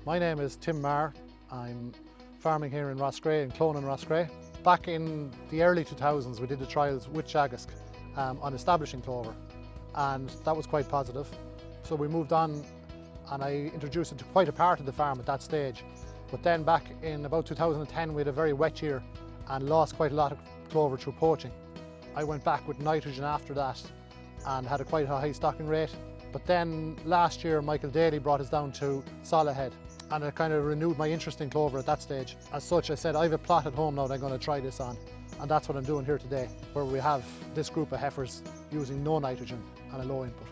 My name is Tim Meagher. I'm farming here in Roscrea, in Clone and Roscrea. Back in the early 2000s we did the trials with Teagasc on establishing clover, and that was quite positive. So we moved on and I introduced it to quite a part of the farm at that stage. But then back in about 2010 we had a very wet year and lost quite a lot of clover through poaching. I went back with nitrogen after that and had quite a high stocking rate. But then last year Michael Daly brought us down to solid head, and it kind of renewed my interest in clover at that stage. As such, I said I have a plot at home now that I'm going to try this on, and that's what I'm doing here today, where we have this group of heifers using no nitrogen and a low input,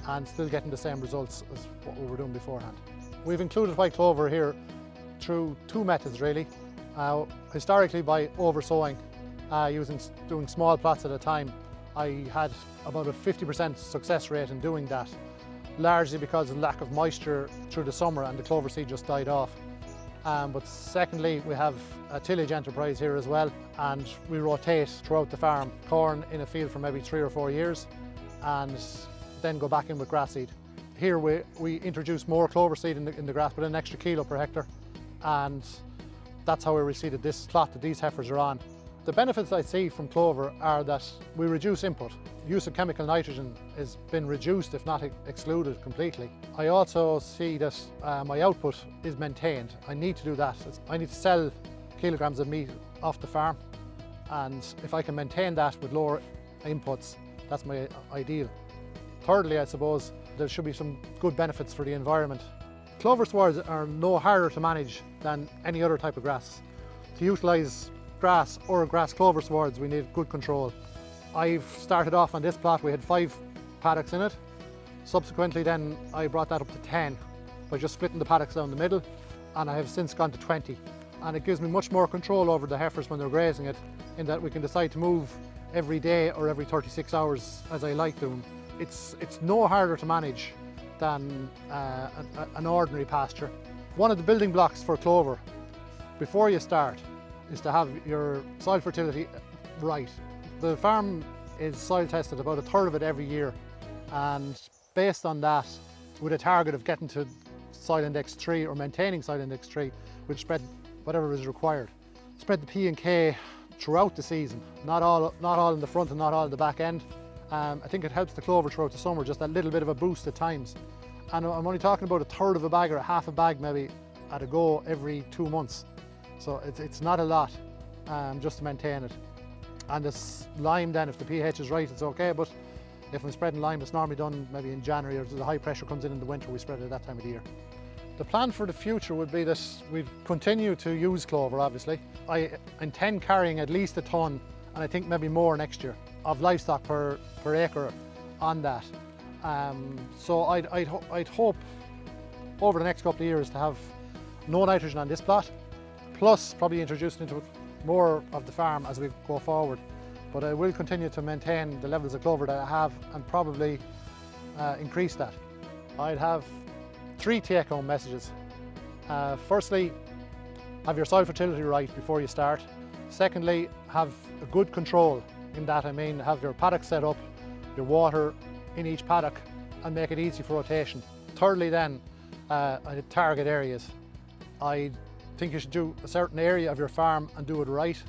and still getting the same results as what we were doing beforehand. We've included white clover here through two methods really. Historically by oversowing, doing small plots at a time. I had about a 50% success rate in doing that, largely because of lack of moisture through the summer and the clover seed just died off. But secondly, we have a tillage enterprise here as well, and we rotate throughout the farm. Corn in a field for maybe 3 or 4 years, and then go back in with grass seed. Here we introduce more clover seed in the grass, but an extra kilo per hectare, and that's how we reseeded this plot that these heifers are on. The benefits I see from clover are that we reduce input. Use of chemical nitrogen has been reduced, if not excluded completely. I also see that my output is maintained. I need to do that. I need to sell kilograms of meat off the farm, and if I can maintain that with lower inputs, that's my ideal. Thirdly, I suppose there should be some good benefits for the environment. Clover swards are no harder to manage than any other type of grass. To utilise grass or grass clover swards, we need good control. I've started off on this plot, we had 5 paddocks in it. Subsequently then I brought that up to 10 by just splitting the paddocks down the middle, and I have since gone to 20. And it gives me much more control over the heifers when they're grazing it, in that we can decide to move every day or every 36 hours as I like doing. It's no harder to manage than an ordinary pasture. One of the building blocks for clover before you start is to have your soil fertility right. The farm is soil tested about 1/3 of it every year, and based on that, with a target of getting to soil index 3 or maintaining soil index 3, we'll spread whatever is required. Spread the P and K throughout the season, not all in the front and not all in the back end. I think it helps the clover throughout the summer, just that little bit of a boost at times. And I'm only talking about 1/3 of a bag or a half a bag maybe at a go every 2 months. So it's not a lot just to maintain it. And this lime then, if the pH is right, it's okay, but if I'm spreading lime, it's normally done maybe in January, or the high pressure comes in the winter, we spread it at that time of the year. The plan for the future would be that we'd continue to use clover, obviously. I intend carrying at least 1 tonne, and I think maybe more next year, of livestock per acre on that. So I'd hope over the next couple of years to have no nitrogen on this plot, plus probably introducing into more of the farm as we go forward. But I will continue to maintain the levels of clover that I have, and probably increase that. I'd have 3 take-home messages. Firstly, have your soil fertility right before you start. Secondly, have a good control. In that I mean have your paddock set up, your water in each paddock, and make it easy for rotation. Thirdly then, target areas. I think you should do a certain area of your farm and do it right.